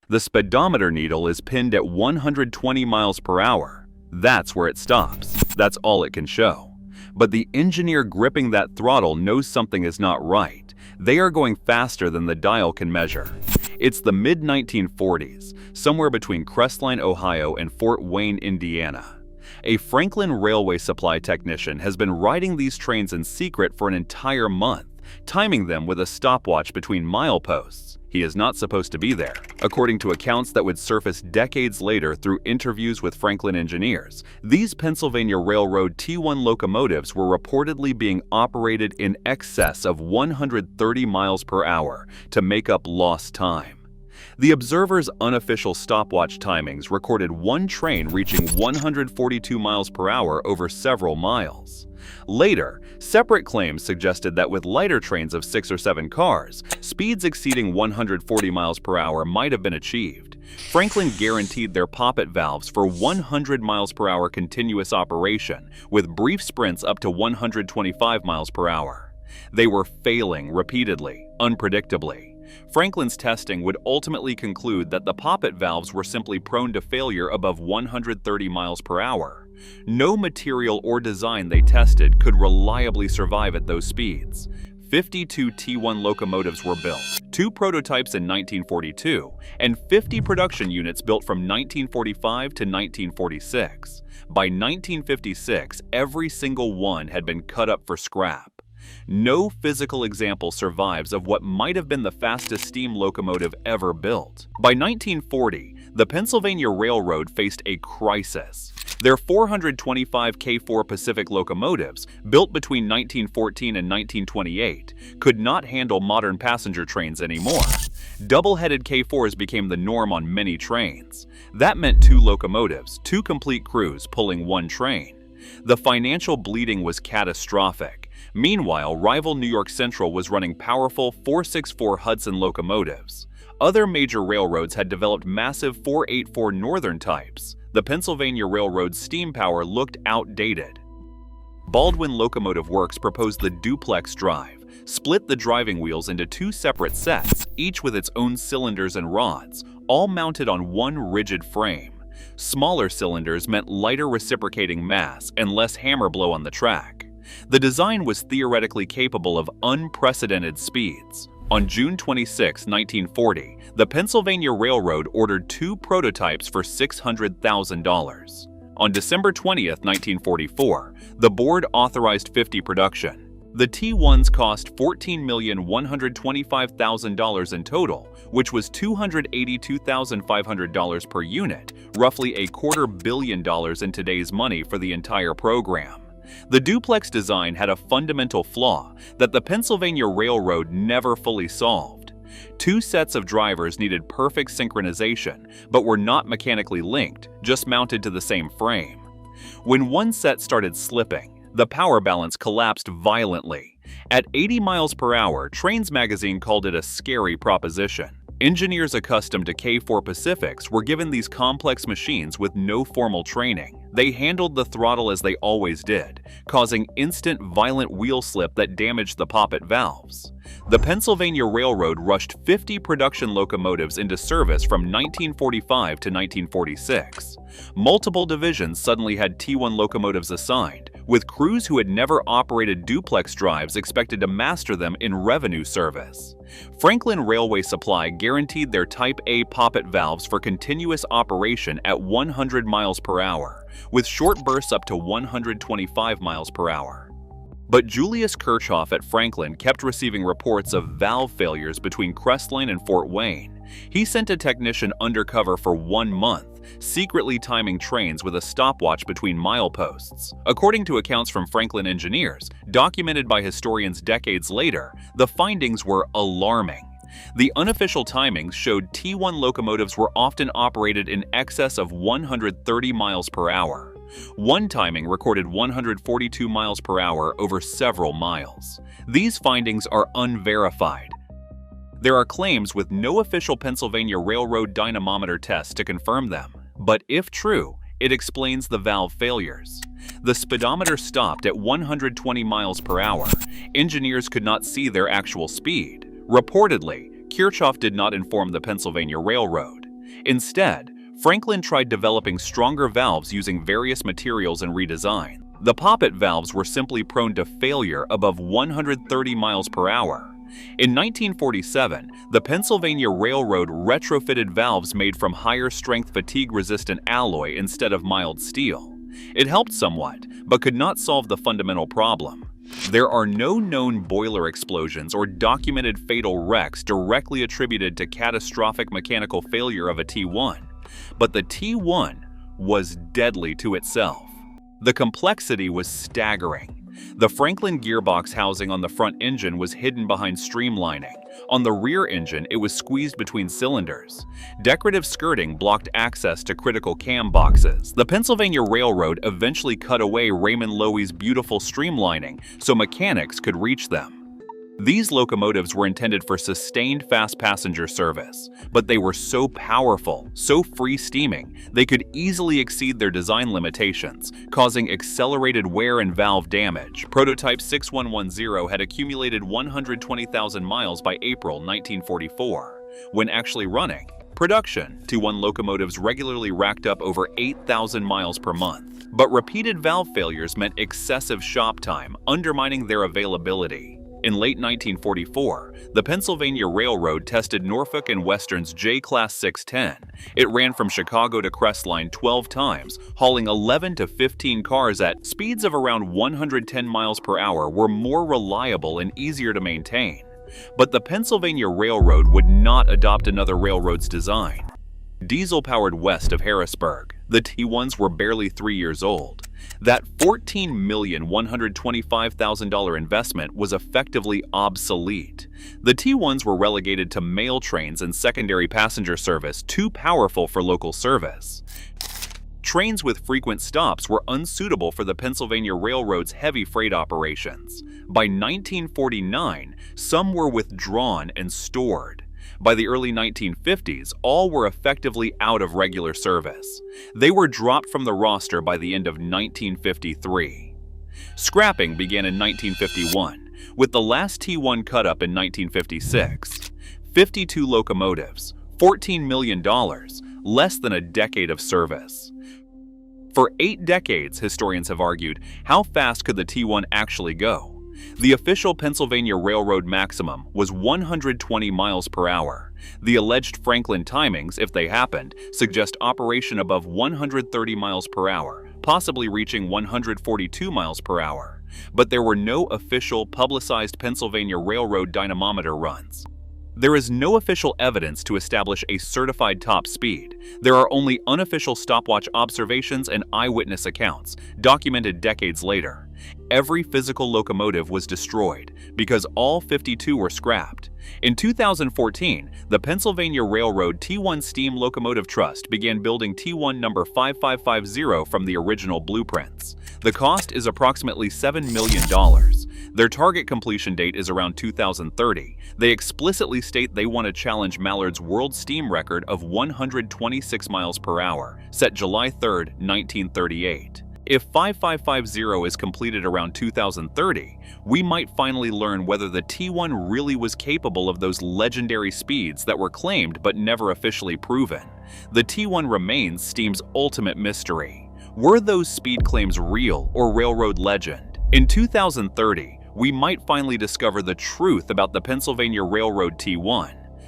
The speedometer needle is pinned at 120 miles per hour. That's where it stops. That's all it can show. But the engineer gripping that throttle knows something is not right. They are going faster than the dial can measure. It's the mid-1940s, somewhere between Crestline, Ohio and Fort Wayne, Indiana. A Franklin railway supply technician has been riding these trains in secret for an entire month, timing them with a stopwatch between mileposts. He is not supposed to be there. According to accounts that would surface decades later through interviews with Franklin engineers, these Pennsylvania Railroad T1 locomotives were reportedly being operated in excess of 130 miles per hour to make up lost time. The observer's unofficial stopwatch timings recorded one train reaching 142 miles per hour over several miles. Later, separate claims suggested that with lighter trains of 6 or 7 cars, speeds exceeding 140 miles per hour might have been achieved. Franklin guaranteed their poppet valves for 100 miles per hour continuous operation, with brief sprints up to 125 miles per hour. They were failing repeatedly, unpredictably. Franklin's testing would ultimately conclude that the poppet valves were simply prone to failure above 130 miles per hour. No material or design they tested could reliably survive at those speeds. 52 T1 locomotives were built, 2 prototypes in 1942, and 50 production units built from 1945 to 1946. By 1956, every single one had been cut up for scrap. No physical example survives of what might have been the fastest steam locomotive ever built. By 1940, the Pennsylvania Railroad faced a crisis. Their 425 K4 Pacific locomotives, built between 1914 and 1928, could not handle modern passenger trains anymore. Double-headed K4s became the norm on many trains. That meant 2 locomotives, 2 complete crews pulling one train. The financial bleeding was catastrophic. Meanwhile, rival New York Central was running powerful 464 Hudson locomotives. Other major railroads had developed massive 484 Northern types. The Pennsylvania Railroad's steam power looked outdated. Baldwin Locomotive Works proposed the duplex drive, split the driving wheels into 2 separate sets, each with its own cylinders and rods, all mounted on one rigid frame. Smaller cylinders meant lighter reciprocating mass and less hammer blow on the track. The design was theoretically capable of unprecedented speeds. On June 26, 1940, the Pennsylvania Railroad ordered 2 prototypes for $600,000. On December 20, 1944, the board authorized 50 production. The T1s cost $14,125,000 in total, which was $282,500 per unit, roughly $250 million in today's money for the entire program. The duplex design had a fundamental flaw that the Pennsylvania Railroad never fully solved. 2 sets of drivers needed perfect synchronization, but were not mechanically linked, just mounted to the same frame. When one set started slipping, the power balance collapsed violently. At 80 miles per hour, Trains magazine called it a scary proposition. Engineers accustomed to K4 Pacifics were given these complex machines with no formal training. They handled the throttle as they always did, causing instant violent wheel slip that damaged the poppet valves. The Pennsylvania Railroad rushed 50 production locomotives into service from 1945 to 1946. Multiple divisions suddenly had T1 locomotives assigned, with crews who had never operated duplex drives expected to master them in revenue service. Franklin Railway Supply guaranteed their Type A poppet valves for continuous operation at 100 miles per hour, with short bursts up to 125 miles per hour. But Julius Kirchhoff at Franklin kept receiving reports of valve failures between Crestline and Fort Wayne. He sent a technician undercover for 1 month, secretly timing trains with a stopwatch between mileposts. According to accounts from Franklin engineers, documented by historians decades later, the findings were alarming. The unofficial timings showed T1 locomotives were often operated in excess of 130 miles per hour. One timing recorded 142 miles per hour over several miles. These findings are unverified. There are claims with no official Pennsylvania Railroad dynamometer tests to confirm them, but if true, it explains the valve failures. The speedometer stopped at 120 miles per hour. Engineers could not see their actual speed. Reportedly, Kirchhoff did not inform the Pennsylvania Railroad. Instead, Franklin tried developing stronger valves using various materials and redesign. The poppet valves were simply prone to failure above 130 miles per hour. In 1947, the Pennsylvania Railroad retrofitted valves made from higher-strength fatigue-resistant alloy instead of mild steel. It helped somewhat, but could not solve the fundamental problem. There are no known boiler explosions or documented fatal wrecks directly attributed to catastrophic mechanical failure of a T1, but the T1 was deadly to itself. The complexity was staggering. The Franklin gearbox housing on the front engine was hidden behind streamlining. On the rear engine, it was squeezed between cylinders. Decorative skirting blocked access to critical cam boxes. The Pennsylvania Railroad eventually cut away Raymond Loewy's beautiful streamlining so mechanics could reach them. These locomotives were intended for sustained fast passenger service, but they were so powerful, so free-steaming, they could easily exceed their design limitations, causing accelerated wear and valve damage. Prototype 6110 had accumulated 120,000 miles by April 1944. When actually running, production T1 locomotives regularly racked up over 8,000 miles per month. But repeated valve failures meant excessive shop time, undermining their availability. In late 1944, the Pennsylvania Railroad tested Norfolk and Western's J-Class 610. It ran from Chicago to Crestline 12 times, hauling 11 to 15 cars at speeds of around 110 miles per hour were more reliable and easier to maintain. But the Pennsylvania Railroad would not adopt another railroad's design. Diesel-powered west of Harrisburg, the T1s were barely 3 years old. That $14,125,000 investment was effectively obsolete. The T1s were relegated to mail trains and secondary passenger service, too powerful for local service. Trains with frequent stops were unsuitable for the Pennsylvania Railroad's heavy freight operations. By 1949, some were withdrawn and stored. By the early 1950s, all were effectively out of regular service. They were dropped from the roster by the end of 1953. Scrapping began in 1951, with the last T1 cut up in 1956. 52 locomotives, $14 million, less than a decade of service. For 8 decades, historians have argued, how fast could the T1 actually go? The official Pennsylvania Railroad maximum was 120 miles per hour. The alleged Franklin timings, if they happened, suggest operation above 130 miles per hour, possibly reaching 142 miles per hour. But there were no official, publicized Pennsylvania Railroad dynamometer runs. There is no official evidence to establish a certified top speed. There are only unofficial stopwatch observations and eyewitness accounts, documented decades later. Every physical locomotive was destroyed because all 52 were scrapped. In 2014, the Pennsylvania Railroad T1 Steam Locomotive Trust began building T1 number 5550 from the original blueprints. The cost is approximately $7 million. Their target completion date is around 2030. They explicitly state they want to challenge Mallard's world steam record of 126 miles per hour, set July 3, 1938. If 5550 is completed around 2030, we might finally learn whether the T1 really was capable of those legendary speeds that were claimed but never officially proven. The T1 remains steam's ultimate mystery. Were those speed claims real or railroad legend? In 2030, we might finally discover the truth about the Pennsylvania Railroad T1.